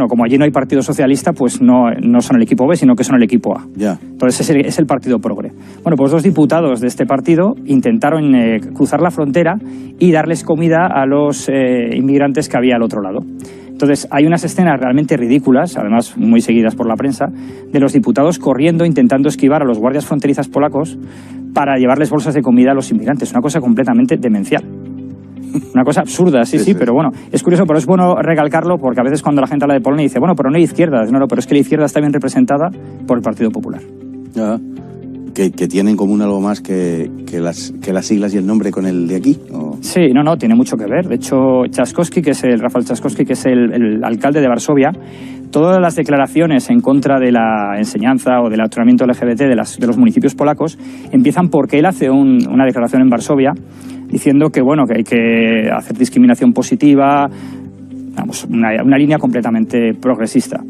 Speaker 3: como allí no hay partido socialista, pues no son el equipo B, sino que son el equipo A.
Speaker 1: Yeah.
Speaker 3: Entonces es el Partido Progre. Pues dos diputados de este partido intentaron cruzar la frontera y darles comida a los inmigrantes que había al otro lado. Entonces, hay unas escenas realmente ridículas, además muy seguidas por la prensa, de los diputados corriendo, intentando esquivar a los guardias fronterizas polacos para llevarles bolsas de comida a los inmigrantes. Una cosa completamente demencial. Una cosa absurda, sí, pero bueno, es curioso, pero es bueno recalcarlo porque a veces cuando la gente habla de Polonia dice, bueno, pero no hay izquierda. No, pero es que la izquierda está bien representada por el Partido Popular.
Speaker 1: Que tiene en común algo más que las siglas y el nombre con el de aquí, ¿o? Sí,
Speaker 3: no, tiene mucho que ver. De hecho, Rafał Trzaskowski, que es el alcalde de Varsovia, todas las declaraciones en contra de la enseñanza o del adoctrinamiento LGBT de los municipios polacos empiezan porque él hace una declaración en Varsovia diciendo que, bueno, que hay que hacer discriminación positiva, vamos, una línea completamente progresista.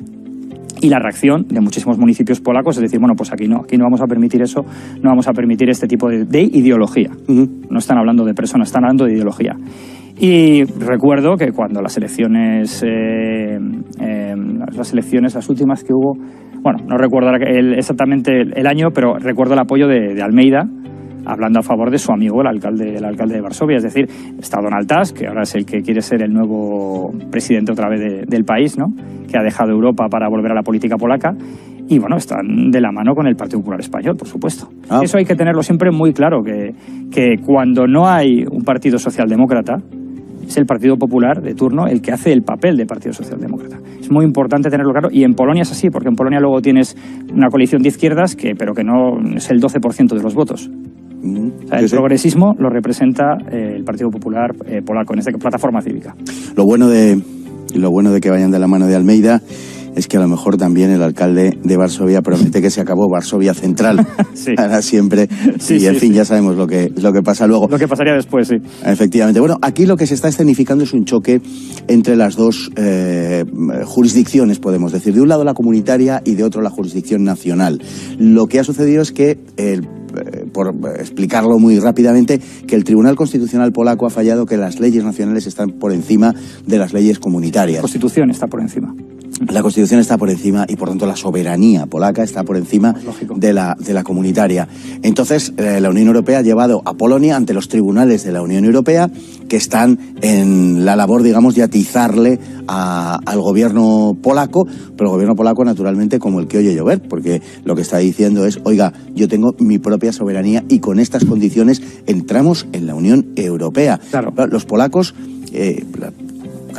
Speaker 3: Y la reacción de muchísimos municipios polacos es decir, bueno, pues aquí no vamos a permitir eso, no vamos a permitir este tipo de ideología. No están hablando de personas, están hablando de ideología. Y recuerdo que cuando las elecciones las últimas que hubo, bueno, no recuerdo exactamente el año, pero recuerdo el apoyo de Almeida, hablando a favor de su amigo, el alcalde de Varsovia. Es decir, está Donald Tusk, que ahora es el que quiere ser el nuevo presidente otra vez del país, ¿no? Que ha dejado Europa para volver a la política polaca. Y bueno, están de la mano con el Partido Popular Español, por supuesto. Eso hay que tenerlo siempre muy claro, que cuando no hay un partido socialdemócrata, es el Partido Popular de turno el que hace el papel de Partido Socialdemócrata. Es muy importante tenerlo claro, y en Polonia es así, porque en Polonia luego tienes una coalición de izquierdas pero que no es el 12% de los votos. O sea, el progresismo lo representa el Partido Popular polaco, en esta plataforma cívica.
Speaker 1: Lo bueno de que vayan de la mano de Almeida es que a lo mejor también el alcalde de Varsovia promete que se acabó Varsovia Central para siempre. En fin, ya sabemos lo que pasa luego.
Speaker 3: Lo que pasaría después, sí.
Speaker 1: Efectivamente. Bueno, aquí lo que se está escenificando es un choque entre las dos jurisdicciones, podemos decir. De un lado la comunitaria y de otro la jurisdicción nacional. Lo que ha sucedido es que por explicarlo muy rápidamente, que el Tribunal Constitucional polaco ha fallado que las leyes nacionales están por encima de las leyes comunitarias.
Speaker 3: La Constitución está por encima.
Speaker 1: La Constitución está por encima y, por tanto, la soberanía polaca está por encima de la comunitaria. Entonces, la Unión Europea ha llevado a Polonia ante los tribunales de la Unión Europea, que están en la labor, digamos, de atizarle al gobierno polaco, pero el gobierno polaco, naturalmente, como el que oye llover, porque lo que está diciendo es, oiga, yo tengo mi propia soberanía y con estas condiciones entramos en la Unión Europea.
Speaker 3: Claro.
Speaker 1: Los polacos... la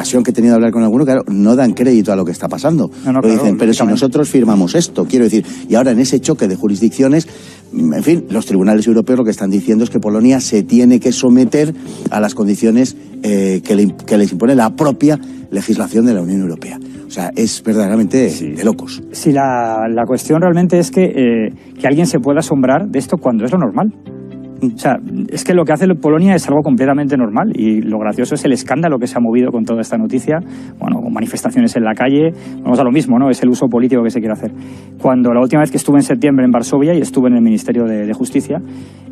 Speaker 1: ocasión que he tenido de hablar con alguno, claro, no dan crédito a lo que está pasando.
Speaker 3: Claro,
Speaker 1: dicen, pero si nosotros firmamos esto, quiero decir, y ahora en ese choque de jurisdicciones, en fin, los tribunales europeos lo que están diciendo es que Polonia se tiene que someter a las condiciones que les impone la propia legislación de la Unión Europea. O sea, es verdaderamente de locos.
Speaker 3: Sí, la cuestión realmente es que alguien se pueda asombrar de esto cuando es lo normal. O sea, es que lo que hace Polonia es algo completamente normal, y lo gracioso es el escándalo que se ha movido con toda esta noticia, bueno, con manifestaciones en la calle, vamos a lo mismo, ¿no? Es el uso político que se quiere hacer. Cuando la última vez que estuve en septiembre en Varsovia y estuve en el Ministerio de Justicia,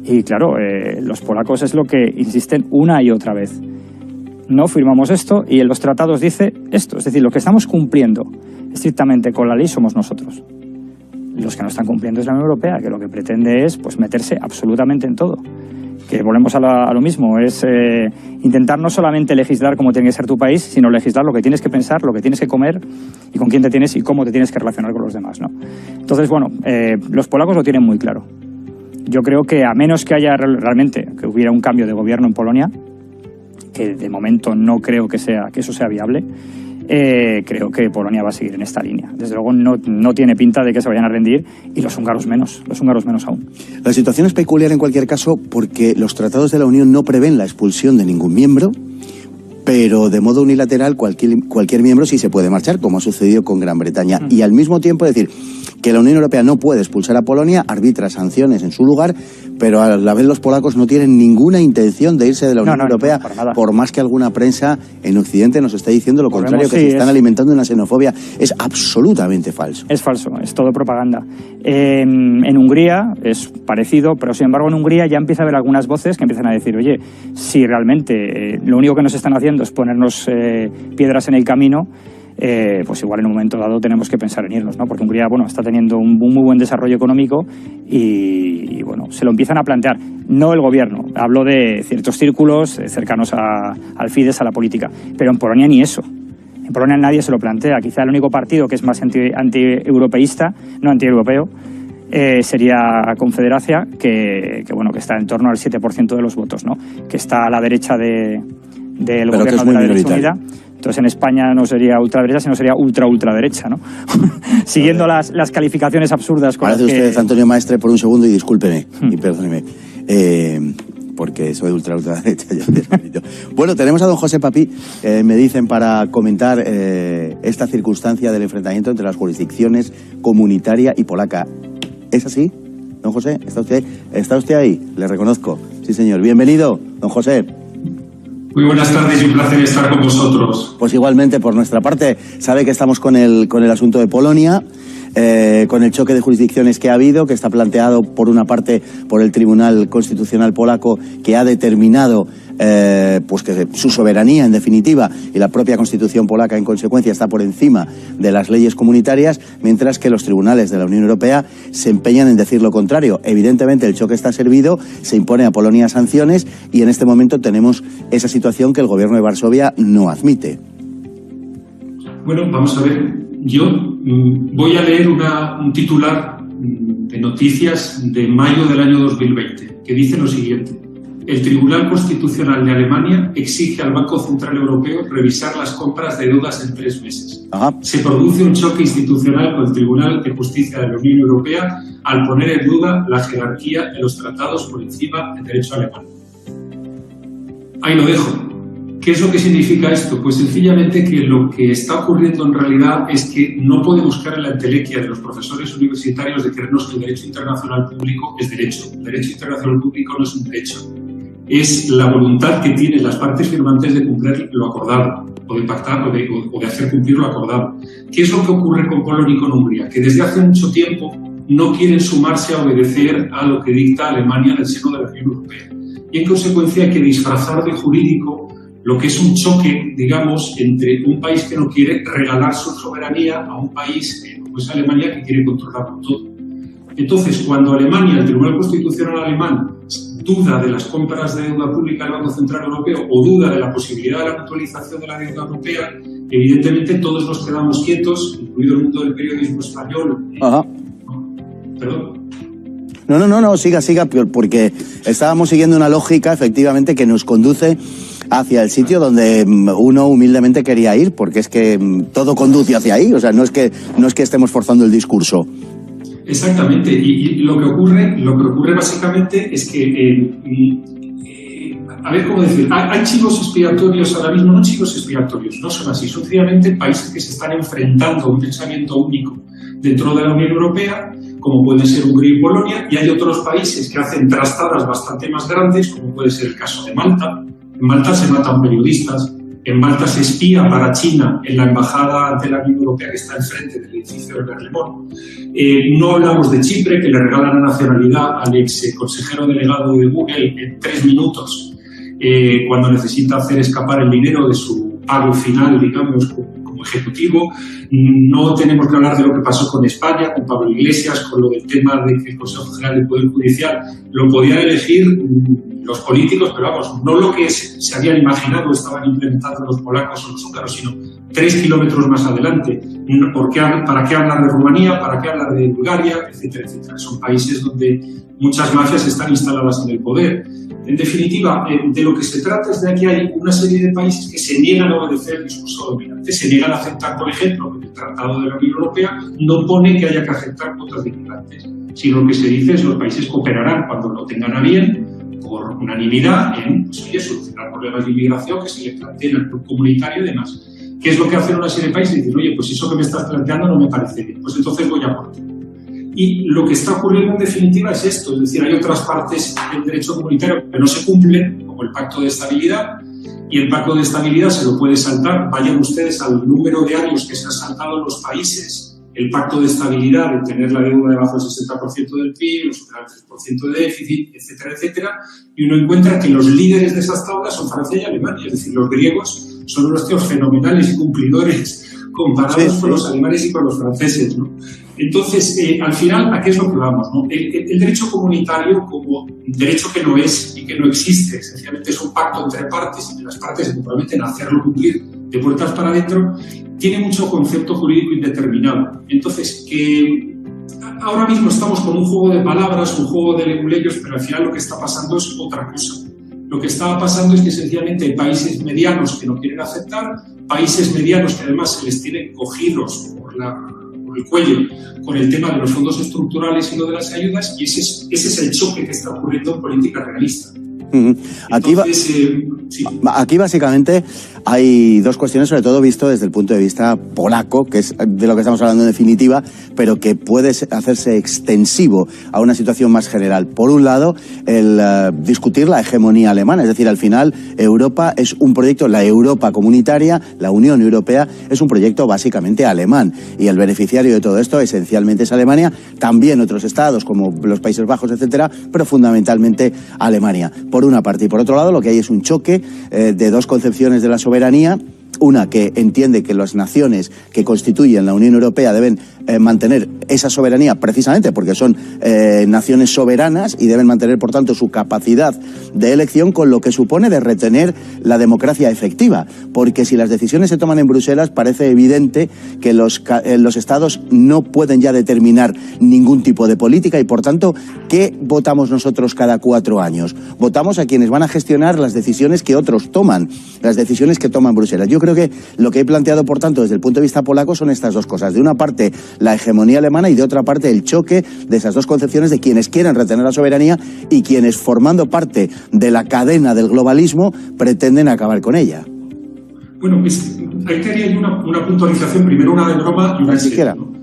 Speaker 3: y claro, los polacos es lo que insisten una y otra vez. No firmamos esto y en los tratados dice esto, es decir, lo que estamos cumpliendo estrictamente con la ley somos nosotros. Los que no están cumpliendo es la Unión Europea, que lo que pretende es pues meterse absolutamente en todo. Que volvemos a lo mismo, es intentar no solamente legislar cómo tiene que ser tu país, sino legislar lo que tienes que pensar, lo que tienes que comer y con quién te tienes y cómo te tienes que relacionar con los demás, ¿no? Entonces, bueno, los polacos lo tienen muy claro. Yo creo que a menos que haya realmente, que hubiera un cambio de gobierno en Polonia, que de momento no creo que eso sea viable, creo que Polonia va a seguir en esta línea. Desde luego no tiene pinta de que se vayan a rendir, y los húngaros menos aún.
Speaker 1: La situación es peculiar en cualquier caso porque los tratados de la Unión no prevén la expulsión de ningún miembro, pero de modo unilateral cualquier miembro sí se puede marchar, como ha sucedido con Gran Bretaña. Y al mismo tiempo decir que la Unión Europea no puede expulsar a Polonia, arbitra sanciones en su lugar, pero a la vez los polacos no tienen ninguna intención de irse de la Unión Europea, por más que alguna prensa en Occidente nos esté diciendo lo contrario, que se están alimentando una xenofobia. Es absolutamente falso.
Speaker 3: Es falso, es todo propaganda. En Hungría es parecido, pero sin embargo en Hungría ya empieza a haber algunas voces que empiezan a decir, oye, si realmente lo único que nos están haciendo es ponernos piedras en el camino, pues igual en un momento dado tenemos que pensar en irnos, ¿no? Porque Hungría, bueno, está teniendo un muy buen desarrollo económico y bueno, se lo empiezan a plantear. No el gobierno, hablo de ciertos círculos cercanos al Fidesz, a la política, pero en Polonia ni eso. En Polonia nadie se lo plantea. Quizá el único partido que es más anti-europeísta, no anti-europeo, sería Confederacia, que está en torno al 7% de los votos, ¿no? Que está a la derecha del gobierno de la derecha unida. Entonces en España no sería ultraderecha, sino sería ultraderecha, ¿no? Siguiendo las calificaciones absurdas con las que...
Speaker 1: usted, Antonio Maestre, por un segundo y discúlpeme, y perdóneme, porque soy ultraderecha. Bueno, tenemos a don José Papí, me dicen, para comentar esta circunstancia del enfrentamiento entre las jurisdicciones comunitaria y polaca. ¿Es así, don José? ¿Está usted ahí? Le reconozco. Sí, señor. Bienvenido, don José.
Speaker 4: Muy buenas tardes y un placer estar con vosotros.
Speaker 1: Pues igualmente, por nuestra parte, sabe que estamos con el asunto de Polonia, con el choque de jurisdicciones que ha habido, que está planteado por una parte por el Tribunal Constitucional polaco, que ha determinado pues que su soberanía, en definitiva, y la propia Constitución polaca, en consecuencia, está por encima de las leyes comunitarias, mientras que los tribunales de la Unión Europea se empeñan en decir lo contrario. Evidentemente, el choque está servido, se impone a Polonia sanciones, y en este momento tenemos esa situación que el gobierno de Varsovia no admite.
Speaker 4: Bueno, vamos a ver. Yo voy a leer un titular de noticias de mayo del año 2020, que dice lo siguiente. El Tribunal Constitucional de Alemania exige al Banco Central Europeo revisar las compras de deudas en 3 meses.
Speaker 1: Ajá.
Speaker 4: Se produce un choque institucional con el Tribunal de Justicia de la Unión Europea al poner en duda la jerarquía de los tratados por encima del derecho alemán. Ahí lo dejo. ¿Qué es lo que significa esto? Pues sencillamente que lo que está ocurriendo en realidad es que no podemos caer en la entelequia de los profesores universitarios de creernos que el derecho internacional público es derecho. El derecho internacional público no es un derecho. Es la voluntad que tienen las partes firmantes de cumplir lo acordado, o de pactar, o de hacer cumplir lo acordado. ¿Qué es lo que ocurre con Polonia y con Hungría? Que desde hace mucho tiempo no quieren sumarse a obedecer a lo que dicta Alemania en el seno de la Unión Europea. Y en consecuencia hay que disfrazar de jurídico lo que es un choque, digamos, entre un país que no quiere regalar su soberanía a un país como es Alemania, que quiere controlarlo todo. Entonces, cuando Alemania, el Tribunal Constitucional alemán, duda de las compras de deuda pública del Banco Central Europeo o duda de la posibilidad de la mutualización de la deuda europea, evidentemente todos nos quedamos quietos, incluido el mundo del periodismo español.
Speaker 1: Ajá.
Speaker 4: ¿Perdón?
Speaker 1: No, siga, porque estábamos siguiendo una lógica, efectivamente, que nos conduce hacia el sitio donde uno humildemente quería ir, porque es que todo conduce hacia ahí, o sea, no es que estemos forzando el discurso.
Speaker 4: Exactamente, y lo que ocurre básicamente es que, a ver cómo decir, hay chivos expiatorios ahora mismo, no chivos expiatorios, no son así, son sencillamente países que se están enfrentando a un pensamiento único dentro de la Unión Europea, como pueden ser Hungría y Polonia, y hay otros países que hacen trastadas bastante más grandes, como puede ser el caso de Malta. En Malta se matan periodistas, en Malta se espía para China en la embajada de la Unión Europea que está enfrente del edificio de Berlemont. No hablamos de Chipre, que le regala la nacionalidad al ex consejero delegado de Google en 3 minutos, cuando necesita hacer escapar el dinero de su pago final, digamos, como ejecutivo. No tenemos que hablar de lo que pasó con España, con Pablo Iglesias, con lo del tema de que el Consejo General del Poder Judicial lo podían elegir los políticos, pero vamos, no lo que se habían imaginado estaban implementando los polacos o los húngaros, sino 3 kilómetros más adelante. ¿Para qué hablar de Rumanía? ¿Para qué hablar de Bulgaria? Etcétera, etcétera. Son países donde muchas mafias están instaladas en el poder. En definitiva, de lo que se trata es de que hay una serie de países que se niegan a obedecer el discurso dominante, se niegan a aceptar, por ejemplo, que el Tratado de la Unión Europea no pone que haya que aceptar cuotas de inmigrantes, sino lo que se dice es que los países cooperarán cuando lo tengan a bien, por unanimidad, en solucionar problemas de inmigración que se les planteen al club comunitario y demás. ¿Qué es lo que hacen una serie de países? Dicen, oye, pues eso que me estás planteando no me parece bien, pues entonces voy a por ti. Y lo que está ocurriendo en definitiva es esto, es decir, hay otras partes del derecho comunitario que no se cumplen, como el Pacto de Estabilidad, y el Pacto de Estabilidad se lo puede saltar. Vayan ustedes al número de años que se han saltado los países el Pacto de Estabilidad, de tener la deuda debajo del 60% del PIB, superar el 3% de déficit, etcétera, etcétera, y uno encuentra que los líderes de esas tablas son Francia y Alemania, es decir, los griegos son unos tíos fenomenales y cumplidores comparados con los alemanes y con los franceses, ¿no? Entonces, al final, ¿a qué es lo que vamos, ¿no? El derecho comunitario, como derecho que no es y que no existe, esencialmente es un pacto entre partes y las partes se comprometen a hacerlo cumplir de puertas para adentro, tiene mucho concepto jurídico indeterminado. Entonces, que ahora mismo estamos con un juego de palabras, un juego de leguleyos, pero al final lo que está pasando es otra cosa. Lo que está pasando es que sencillamente hay países medianos que no quieren aceptar, países medianos que además se les tienen cogidos por el cuello con el tema de los fondos estructurales y lo de las ayudas, y ese es el choque que está ocurriendo en política realista.
Speaker 1: Aquí básicamente hay dos cuestiones, sobre todo visto desde el punto de vista polaco, que es de lo que estamos hablando en definitiva, pero que puede hacerse extensivo a una situación más general. Por un lado, el discutir la hegemonía alemana, es decir, al final Europa es un proyecto, la Europa comunitaria, la Unión Europea, es un proyecto básicamente alemán, y el beneficiario de todo esto esencialmente es Alemania, también otros estados como los Países Bajos, etcétera, pero fundamentalmente Alemania. Por una parte, y por otro lado lo que hay es un choque de dos concepciones de la soberanía. Una que entiende que las naciones que constituyen la Unión Europea deben mantener esa soberanía precisamente porque son naciones soberanas y deben mantener, por tanto, su capacidad de elección, con lo que supone de retener la democracia efectiva. Porque si las decisiones se toman en Bruselas, parece evidente que los estados no pueden ya determinar ningún tipo de política y, por tanto, ¿qué votamos nosotros cada 4 años? Votamos a quienes van a gestionar las decisiones que otros toman, las decisiones que toman Bruselas. Yo creo que lo que he planteado, por tanto, desde el punto de vista polaco son estas dos cosas. De una parte, la hegemonía alemana, y de otra parte, el choque de esas dos concepciones de quienes quieren retener la soberanía y quienes, formando parte de la cadena del globalismo, pretenden acabar con ella.
Speaker 4: Bueno, ahí te haría una puntualización, primero una de broma y una de serio, ¿no?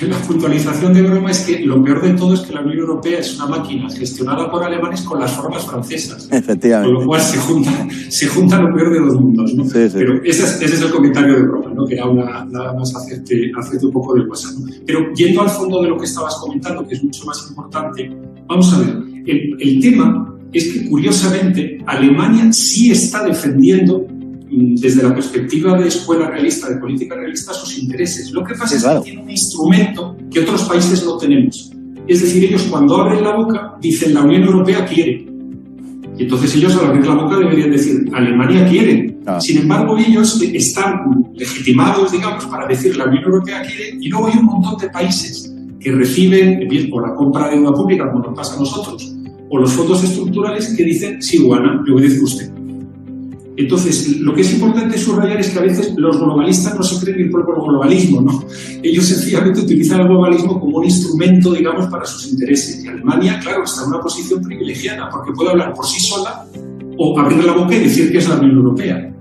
Speaker 4: La puntualización de broma es que lo peor de todo es que la Unión Europea es una máquina gestionada por alemanes con las formas francesas.
Speaker 1: Efectivamente.
Speaker 4: Con lo cual se junta lo peor de dos mundos, ¿no?
Speaker 1: Sí, sí.
Speaker 4: Pero ese es el comentario de broma, ¿no? Que era nada más hacerte un poco de WhatsApp, ¿no? Pero yendo al fondo de lo que estabas comentando, que es mucho más importante, vamos a ver, el tema es que, curiosamente, Alemania sí está defendiendo desde la perspectiva de escuela realista, de política realista, sus intereses. Lo que pasa es que tiene un instrumento que otros países no tenemos. Es decir, ellos cuando abren la boca dicen la Unión Europea quiere. Y entonces ellos al abrir la boca deberían decir Alemania quiere. Sin embargo, ellos están legitimados, digamos, para decir la Unión Europea quiere, y luego hay un montón de países que reciben, bien por la compra de deuda pública, como nos pasa a nosotros, o los fondos estructurales, que dicen sí, Juana, le obedece usted. Entonces, lo que es importante subrayar es que a veces los globalistas no se creen el propio globalismo, ¿no? Ellos sencillamente utilizan el globalismo como un instrumento, digamos, para sus intereses. Y Alemania, claro, está en una posición privilegiada porque puede hablar por sí sola o abrir la boca y decir que es la Unión Europea.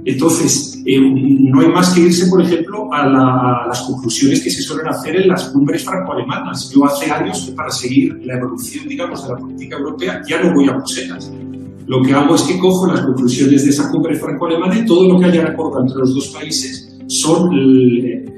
Speaker 4: Entonces, no hay más que irse, por ejemplo, a las conclusiones que se suelen hacer en las cumbres franco-alemanas. Yo hace años que para seguir la evolución, digamos, de la política europea ya no voy a Bruselas. Lo que hago es que cojo las conclusiones de esa cumbre franco-alemana y todo lo que haya acordado entre los dos países son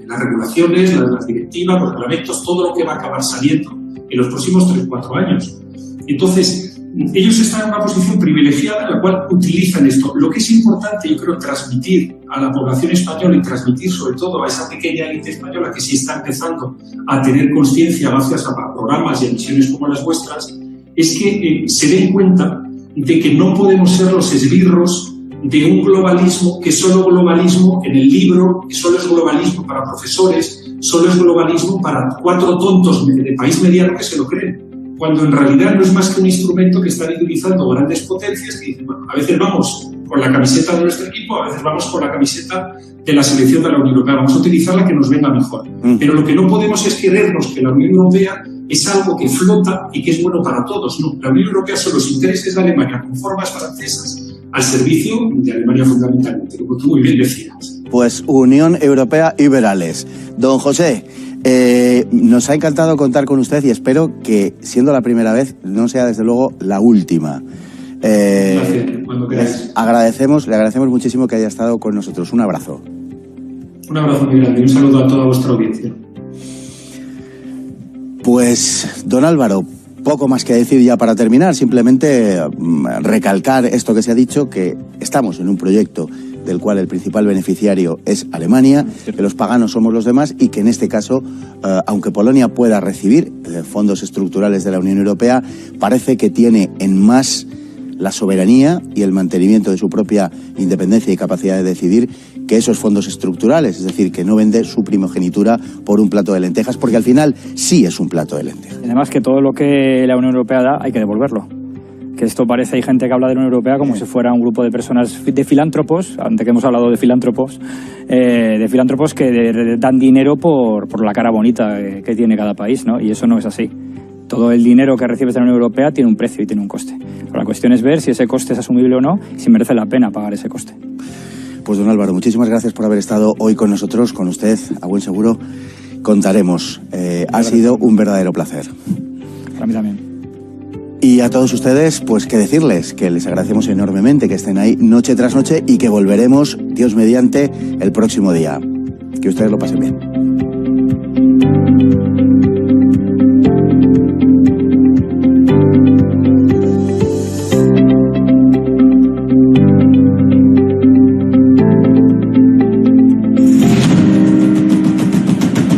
Speaker 4: las regulaciones, las directivas, los reglamentos, todo lo que va a acabar saliendo en los próximos 3-4 años. Entonces, ellos están en una posición privilegiada en la cual utilizan esto. Lo que es importante, yo creo, transmitir a la población española y transmitir sobre todo a esa pequeña élite española que sí está empezando a tener conciencia gracias a programas y emisiones como las vuestras, es que se den cuenta de que no podemos ser los esbirros de un globalismo que solo globalismo en el libro, que solo es globalismo para profesores, solo es globalismo para 4 tontos de país mediano que se lo creen, cuando en realidad no es más que un instrumento que están utilizando grandes potencias que dicen, bueno, a veces vamos con la camiseta de nuestro equipo, a veces vamos con la camiseta de la selección de la Unión Europea, vamos a utilizar la que nos venga mejor. Pero lo que no podemos es creernos que la Unión Europea es algo que flota y que es bueno para todos. No, la Unión Europea son los intereses de Alemania con formas francesas al servicio de Alemania fundamentalmente, como tú muy bien decías.
Speaker 1: Pues Unión Europea Liberales. Don José, nos ha encantado contar con usted y espero que, siendo la primera vez, no sea desde luego la última.
Speaker 4: Gracias, cuando queráis.
Speaker 1: Le agradecemos muchísimo que haya estado con nosotros. Un abrazo.
Speaker 4: Un abrazo muy grande y un saludo a toda vuestra audiencia.
Speaker 1: Pues, don Álvaro, poco más que decir ya para terminar, simplemente recalcar esto que se ha dicho, que estamos en un proyecto del cual el principal beneficiario es Alemania, que los paganos somos los demás y que en este caso, aunque Polonia pueda recibir fondos estructurales de la Unión Europea, parece que tiene en más la soberanía y el mantenimiento de su propia independencia y capacidad de decidir que esos fondos estructurales, es decir, que no vende su primogenitura por un plato de lentejas, porque al final sí es un plato de lentejas.
Speaker 3: Además que todo lo que la Unión Europea da hay que devolverlo. Que esto parece, hay gente que habla de la Unión Europea como si fuera un grupo de personas, de filántropos, antes que hemos hablado de filántropos que dan dinero por la cara bonita que tiene cada país, ¿no? Y eso no es así. Todo el dinero que recibes de la Unión Europea tiene un precio y tiene un coste. Pero la cuestión es ver si ese coste es asumible o no, y si merece la pena pagar ese coste.
Speaker 1: Pues don Álvaro, muchísimas gracias por haber estado hoy con nosotros, con usted, a buen seguro contaremos. Ha sido un verdadero placer.
Speaker 3: Para mí también.
Speaker 1: Y a todos ustedes, pues qué decirles, que les agradecemos enormemente que estén ahí noche tras noche y que volveremos, Dios mediante, el próximo día. Que ustedes lo pasen bien.